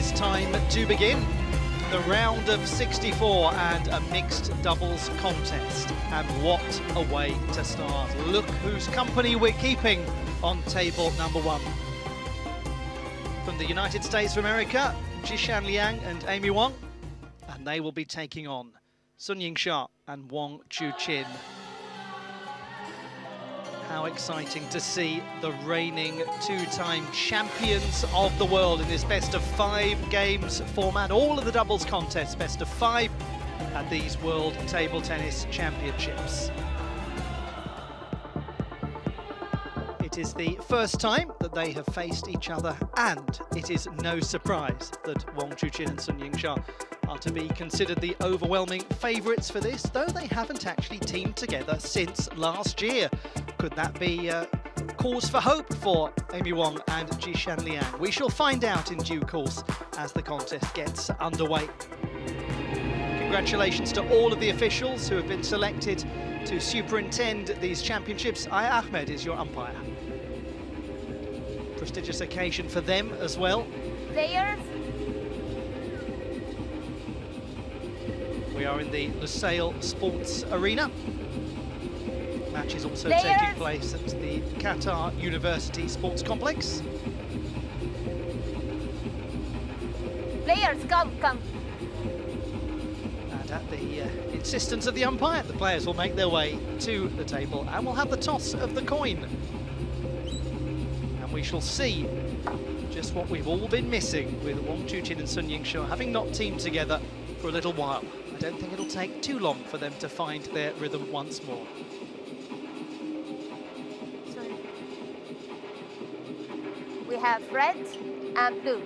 it's time to begin the round of 64 and a mixed doubles contest. And what a way to start. Look whose company we're keeping on table number one. From the United States of America, JISHAN Liang and Amy Wang, and they will be taking on YINGSHA and CHUQIN. How exciting to see the reigning two-time champions of the world in this best-of-5 games format. All of the doubles contests, best-of-5 at these World Table Tennis Championships. It is the first time that they have faced each other, and it is no surprise that CHUQIN and YINGSHA are to be considered the overwhelming favourites for this, though they haven't actually teamed together since last year. Could that be cause for hope for Amy Wang and JISHAN Liang? We shall find out in due course as the contest gets underway. Congratulations to all of the officials who have been selected to superintend these championships. Aya Ahmed is your umpire. Prestigious occasion for them as well. Players. We are in the Lusail Sports Arena. Match is also taking place at the Qatar University Sports Complex. Players, come. And at the insistence of the umpire, the players will make their way to the table and we'll have the toss of the coin. And we shall see just what we've all been missing with CHUQIN and YINGSHA having not teamed together for a little while. I don't think it'll take too long for them to find their rhythm once more. We have red and blue.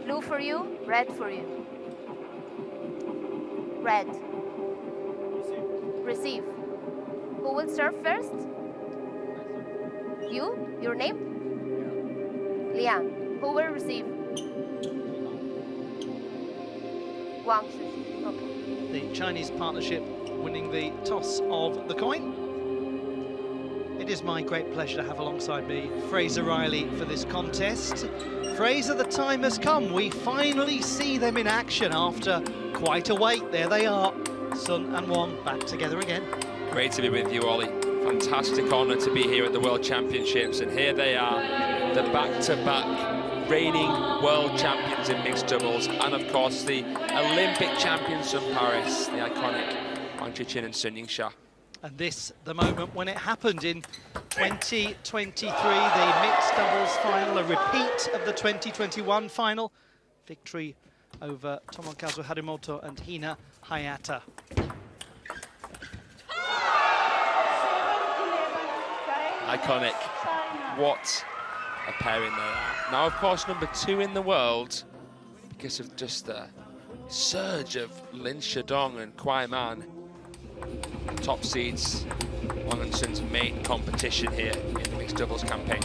Blue for you, red for you. Red. Receive. Who will serve first? You? Your name? Liang. Who will receive? Wang. Okay. The Chinese partnership winning the toss of the coin. It is my great pleasure to have alongside me Fraser Riley for this contest. Fraser, the time has come. We finally see them in action after quite a wait. There they are, Sun and Wang back together again. Great to be with you, Ollie. Fantastic honour to be here at the World Championships, and here they are, the back-to-back reigning world champions in mixed doubles, and of course the Olympic champions from Paris, the iconic CHUQIN and YINGSHA. And this, the moment when it happened in 2023, the mixed doubles final, a repeat of the 2021 final. Victory over Tomokazu Harimoto and Hina Hayata. Iconic. What a pairing they are. Now, of course, number 2 in the world, because of just the surge of Lin Shadong and Kuai Man. Top seeds, Wang and Sun's main competition here in the mixed doubles campaign.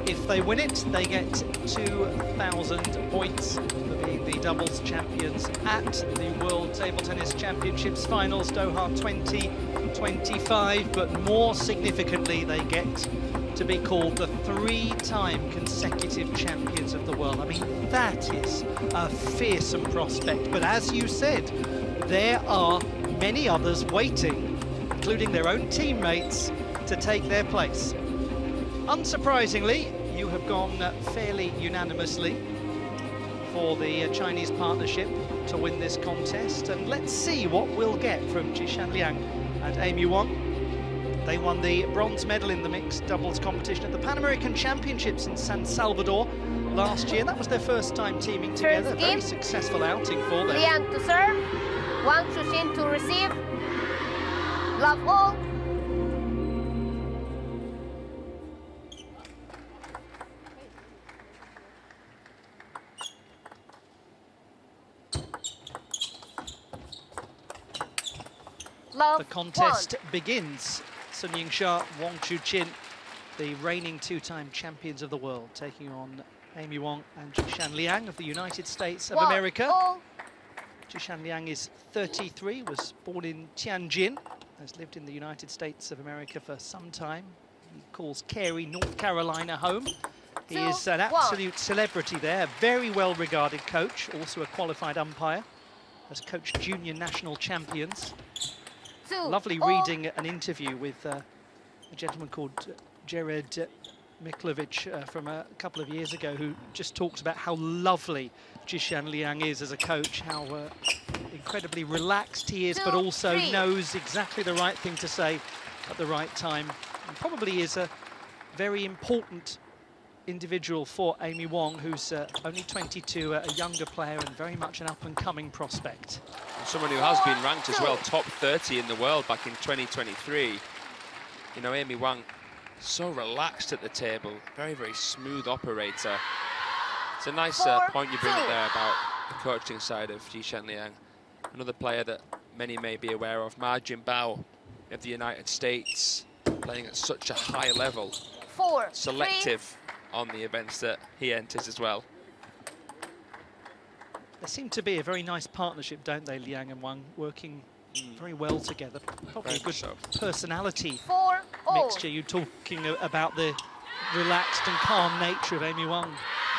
If they win it, they get 2,000 points for being the doubles champions at the World Table Tennis Championships Finals Doha 2025. But more significantly, they get to be called the 3-time consecutive champions of the world. I mean, that is a fearsome prospect. But as you said, there are many others waiting, including their own teammates, to take their place. Unsurprisingly, you have gone fairly unanimously for the Chinese partnership to win this contest, and let's see what we'll get from JISHAN Liang and Amy Wang. They won the bronze medal in the mixed doubles competition at the Pan American Championships in San Salvador last year. That was their first time teaming together. Very successful outing for them. Liang to serve, CHUQIN to receive. Love all. The contest begins. YINGSHA, CHUQIN, the reigning 2-time champions of the world, taking on Amy Wang and JISHAN Liang of the United States of America. JISHAN Liang is 33, was born in Tianjin, has lived in the United States of America for some time. He calls Cary, North Carolina home. He is an absolute celebrity there, very well regarded coach, also a qualified umpire, has coached junior national champions. Lovely reading an interview with a gentleman called Jared Miklovic from a couple of years ago, who just talks about how lovely Jishan Liang is as a coach, how incredibly relaxed he is, but also knows exactly the right thing to say at the right time. And probably is a very important individual for Amy Wong, who's only 22, a younger player and very much an up-and-coming prospect. And someone who has been ranked as well, top 30 in the world back in 2023. You know, Amy Wong, so relaxed at the table, very, very smooth operator. It's a nice point you bring up there about the coaching side of Jishan Liang. Another player that many may be aware of, Ma Jinbao of the United States, playing at such a high level. Selective on the events that he enters as well. They seem to be a very nice partnership, don't they, Liang and Wang, working very well together. Probably a good personality mixture. You're talking about the relaxed and calm nature of Amy Wang.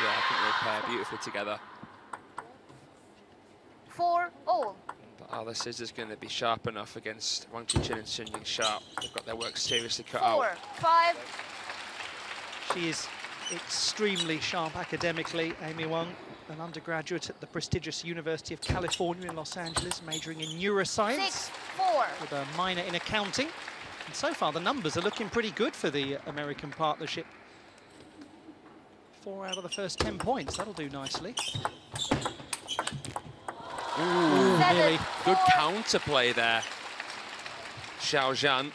Yeah, I think they pair beautifully together. 4-all. But Alice is going to be sharp enough against Wang Chuqin and Sun Yingsha. They've got their work seriously cut out. 4-5. She is extremely sharp academically, Amy Wang, an undergraduate at the prestigious University of California in Los Angeles, majoring in neuroscience 6-4. with a minor in accounting. And so far the numbers are looking pretty good for the American partnership. 4 out of the first 10 points, that'll do nicely. Ooh, really good counterplay there. Xiao Zhan,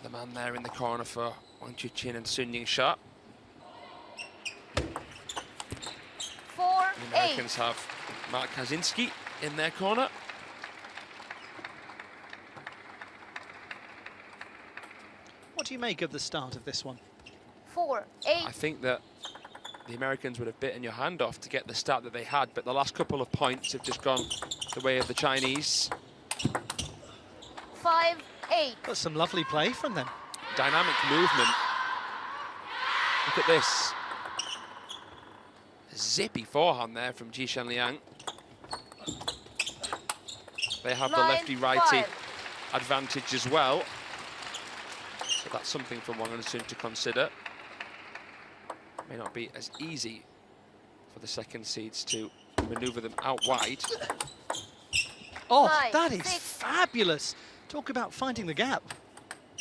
the man there in the corner for Wang Chuqin and Sun Yingsha. The Americans have Mark Kaczynski in their corner. What do you make of the start of this one? 4-8. I think that the Americans would have bitten your hand off to get the start that they had, but the last couple of points have just gone the way of the Chinese. 5-8. Got some lovely play from them. Dynamic movement. Look at this. Zippy forehand there from Jishan Liang. They have the lefty-righty advantage as well. So that's something for Wang and Sun to consider. May not be as easy for the second seeds to maneuver them out wide. Oh, that is fabulous. Talk about finding the gap.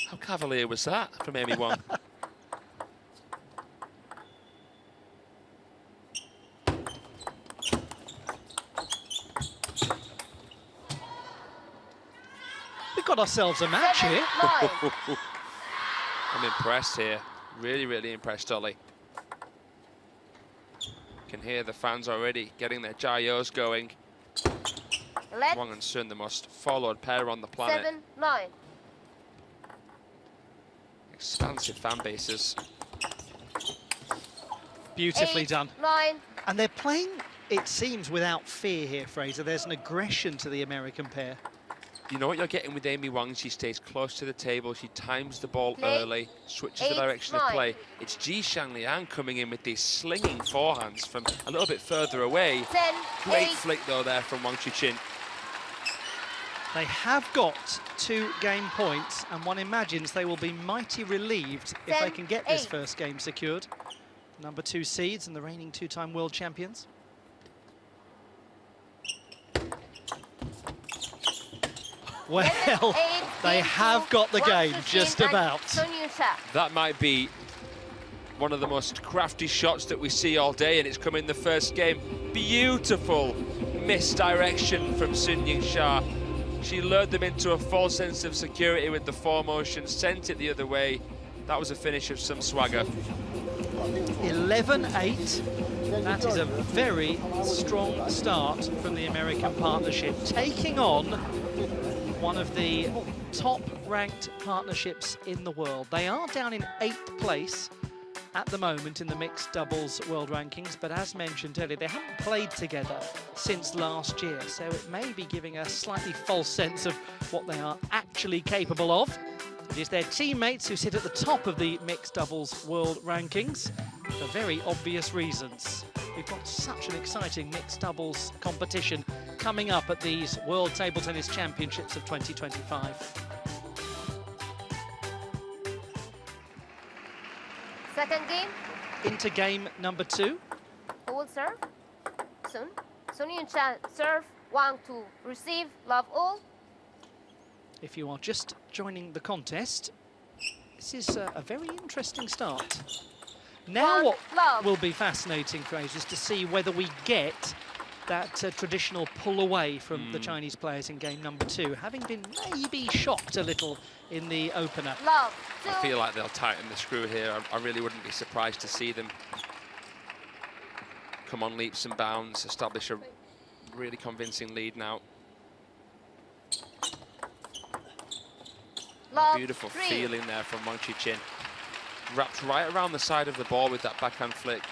How cavalier was that from Amy Wong? We've got ourselves a match here. I'm impressed here. Really, really impressed, Ollie. Can hear the fans already getting their jayos going. Wang and Sun, the most followed pair on the planet. 7-9. Expansive fan bases. Beautifully 8, done. 9. And they're playing, it seems, without fear here, Fraser. There's an aggression to the American pair. You know what you're getting with Amy Wang? She stays close to the table, she times the ball early, switches the direction of play. It's Jishan Liang coming in with these slinging forehands from a little bit further away. 10, Great 8. flick, though, there from Wang Chuqin. They have got 2 game points, and one imagines they will be mighty relieved if they can get this first game secured. Number 2 seeds and the reigning 2-time world champions. Well, they have got the game, just about. That might be one of the most crafty shots that we see all day, and it's come in the first game. Beautiful misdirection from Sun Yingsha. She lured them into a false sense of security with the foremotion, sent it the other way. That was a finish of some swagger. 11-8. That is a very strong start from the American partnership, taking on one of the top-ranked partnerships in the world. They are down in 8th place at the moment in the mixed doubles world rankings, but as mentioned earlier, they haven't played together since last year, so it may be giving a slightly false sense of what they are actually capable of. It is their teammates who sit at the top of the mixed doubles world rankings for very obvious reasons. We've got such an exciting mixed doubles competition coming up at these World Table Tennis Championships of 2025. Second game. Into game number 2. Who will serve? Sun. Sun YINGSHA serve. Wang to receive. Love all. If you are just joining the contest, this is a very interesting start. Now what will be fascinating, Fraser, is to see whether we get that traditional pull away from the Chinese players in game number 2, having been maybe shocked a little in the opener. Love. I feel like they'll tighten the screw here. I really wouldn't be surprised to see them come on leaps and bounds, establish a really convincing lead now. Love. Beautiful 3. feeling there from Wang CHUQIN. Wrapped right around the side of the ball with that backhand flick.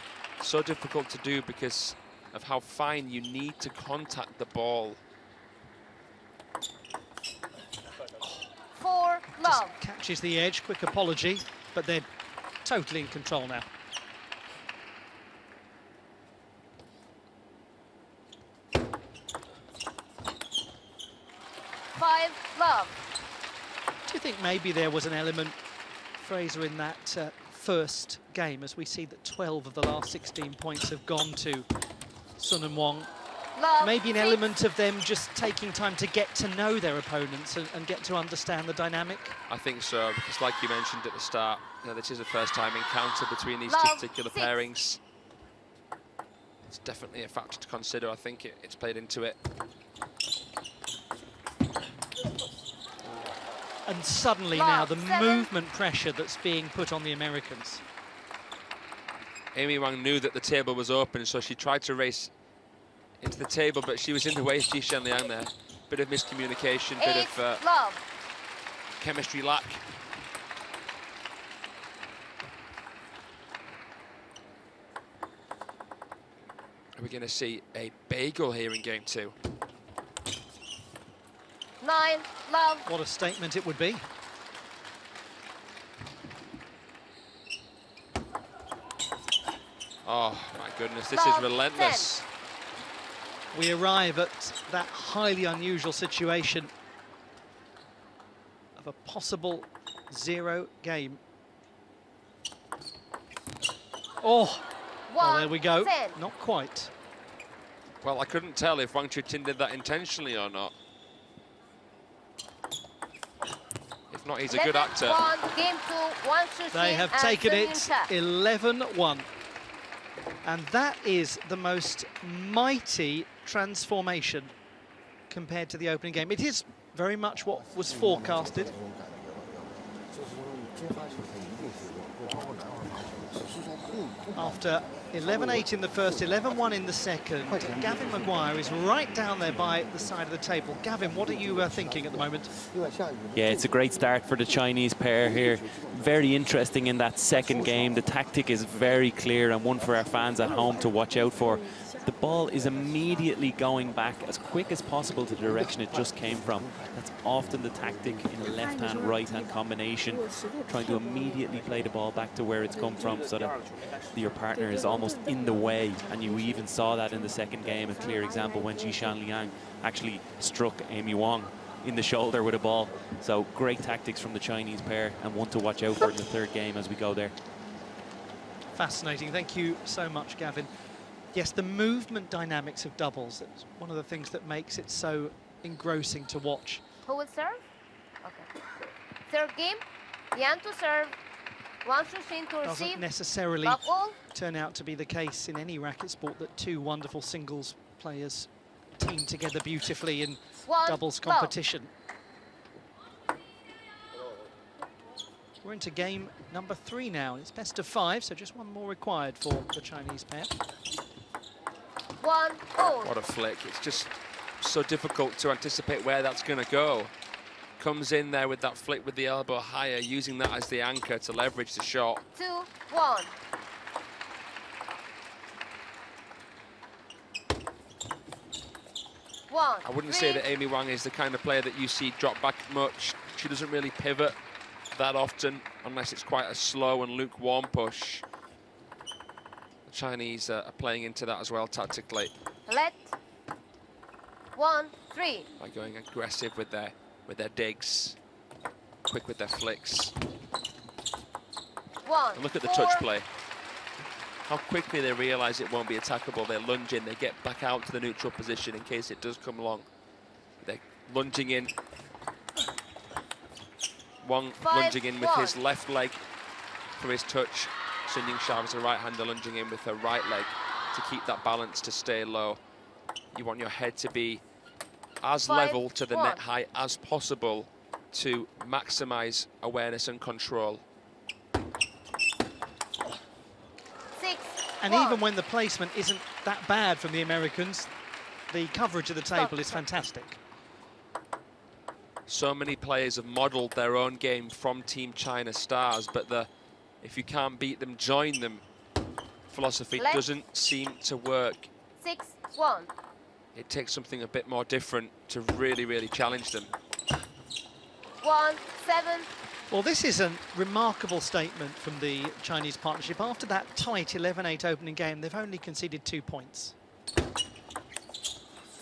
So difficult to do because of how fine you need to contact the ball. 4. Love. Just catches the edge, quick apology, but they're totally in control now. Love. Do you think maybe there was an element, Fraser, in that first game, as we see that 12 of the last 16 points have gone to Sun and Wang? Love. Maybe an element of them just taking time to get to know their opponents and get to understand the dynamic? I think so, because like you mentioned at the start, you know, this is a first-time encounter between these Love. two particular pairings. It's definitely a factor to consider. I think it's played into it. And suddenly now the movement pressure that's being put on the Americans. Amy Wang knew that the table was open, so she tried to race into the table, but she was in the way of JISHAN LIANG there. Bit of miscommunication, bit of chemistry lack. Are we going to see a bagel here in game 2? 9. Love. What a statement it would be. Oh my goodness, this is relentless. 10. We arrive at that highly unusual situation of a possible 0 game. Oh, well, there we go. 10. Not quite. Well, I couldn't tell if Wang CHUQIN did that intentionally or not. If not, he's a good actor. Game 2, Wang CHUQIN. They have taken it YINGSHA. 11-1. And that is the most mighty transformation compared to the opening game. It is very much what was forecasted. After 11-8 in the first, 11-1 in the second, Gavin Maguire is right down there by the side of the table. Gavin, what are you thinking at the moment? Yeah, it's a great start for the Chinese pair here. Very interesting in that second game. The tactic is very clear and one for our fans at home to watch out for. The ball is immediately going back as quick as possible to the direction it just came from. That's often the tactic in a left-hand, right-hand combination, trying to immediately play the ball back to where it's come from so that your partner is almost in the way. And you even saw that in the second game, a clear example when JISHAN LIANG actually struck Amy Wang in the shoulder with a ball. So great tactics from the Chinese pair and one to watch out for in the third game as we go there. Fascinating. Thank you so much, Gavin. Yes, the movement dynamics of doubles, it's one of the things that makes it so engrossing to watch. Who will serve? Okay. Third game, Liang to serve, Wang CHUQIN to receive. Doesn't necessarily Love all. turn out to be the case in any racket sport that two wonderful singles players team together beautifully in doubles competition. We're into game number 3 now. It's best of 5, so just one more required for the Chinese pair. 1 all. What a flick. It's just so difficult to anticipate where that's going to go. Comes in there with that flick with the elbow higher, using that as the anchor to leverage the shot. 2 1. I wouldn't say that Amy Wang is the kind of player that you see drop back much. She doesn't really pivot that often, unless it's quite a slow and lukewarm push. The Chinese are playing into that as well tactically. Let 1, 3. By going aggressive with their digs, quick with their flicks. 1, And look at the 4. touch play. How quickly they realise it won't be attackable. They lunge in, they get back out to the neutral position in case it does come along. They're lunging in. Wang 5, lunging in with 1. his left leg for his touch. Sun Yingsha is a right-hander lunging in with her right leg to keep that balance, to stay low. You want your head to be as 5, level to the 1. net height as possible to maximise awareness and control. 6, And 1. even when the placement isn't that bad from the Americans, the coverage of the table is fantastic. So many players have modelled their own game from Team China stars, but if you can't beat them, join them philosophy Left. doesn't seem to work. 6, 1. It takes something a bit more different to really, really challenge them. 1, 7. Well, this is a remarkable statement from the Chinese partnership. After that tight 11-8 opening game, they've only conceded 2 points. 2,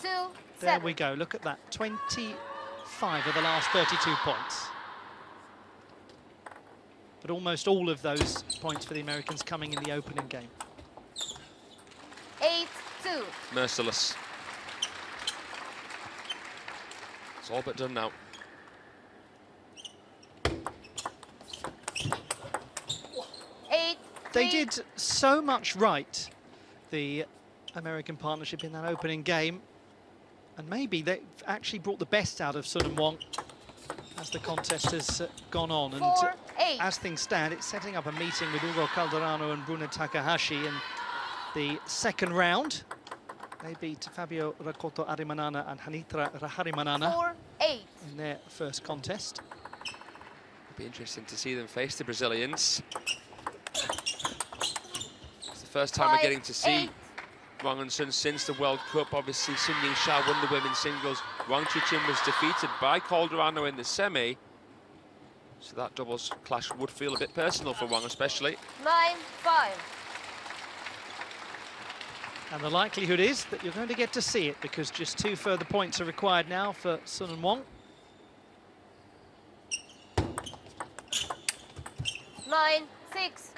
There 7. we go. Look at that. 25 of the last 32 points. But almost all of those points for the Americans coming in the opening game. 8, 2. Merciless. It's all but done now. They did so much right, the American partnership, in that opening game. And maybe they've actually brought the best out of Sun and Wang as the contest has gone on. And 4, 8. as things stand, it's setting up a meeting with Ugo Calderano and Bruna Takahashi in the second round. They beat Fabio Rakoto Arimanana and Hanitra Raharimanana 4, 8. in their first contest. It'll be interesting to see them face the Brazilians. It's the first time we're 5, getting to see 8. Wang and Sun since the World Cup. Obviously, Sun Yingsha won the women's singles. Wang CHUQIN was defeated by Calderano in the semi. So that doubles clash would feel a bit personal for Wang, especially. 9, 5. And the likelihood is that you're going to get to see it, because just 2 further points are required now for Sun and Wang. 9, 6.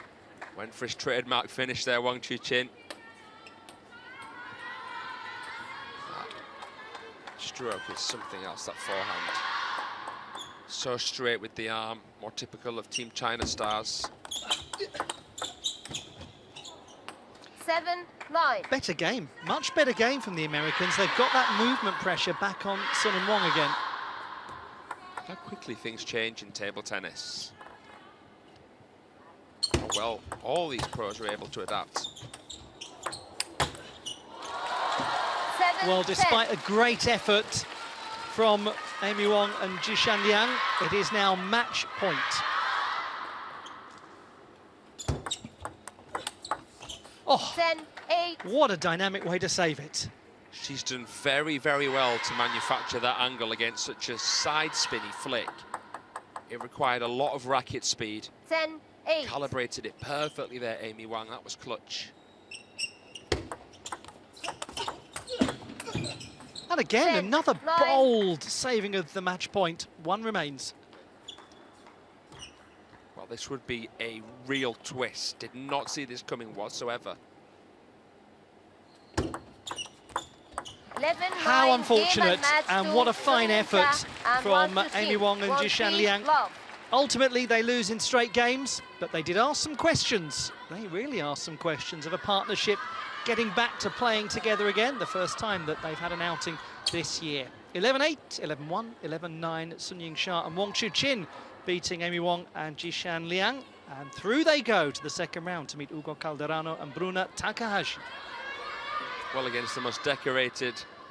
Went for his trademark finish there, Wang CHUQIN. Stroke is something else, that forehand. So straight with the arm, more typical of Team China stars. 7, 9. Better game, much better game from the Americans. They've got that movement pressure back on Sun and Wang again. How quickly things change in table tennis. How well all these pros are able to adapt. 7, Well, 10. despite a great effort from Amy Wang and JISHAN Liang, it is now match point. Oh, 10, 8. what a dynamic way to save it. She's done very, very well to manufacture that angle against such a side spinny flick. It required a lot of racket speed. 10, 8. Calibrated it perfectly there, Amy Wang. That was clutch. And again, 10, another 9. bold saving of the match point. 1 remains. Well, this would be a real twist. Did not see this coming whatsoever. 11, How 9, unfortunate, game match and to what a fine Sun effort Yingsha and from Wang Amy CHUQIN. Wang and 1, JISHAN 3, Liang. love. Ultimately, they lose in straight games, but they did ask some questions. They really asked some questions of a partnership getting back to playing together again, the first time that they've had an outing this year. 11-8, 11-1, 11-9, Sun Yingsha and Wang CHUQIN beating Amy Wang and JISHAN Liang. And through they go to the second round to meet Ugo Calderano and Bruna Takahashi. Well, against the most decorated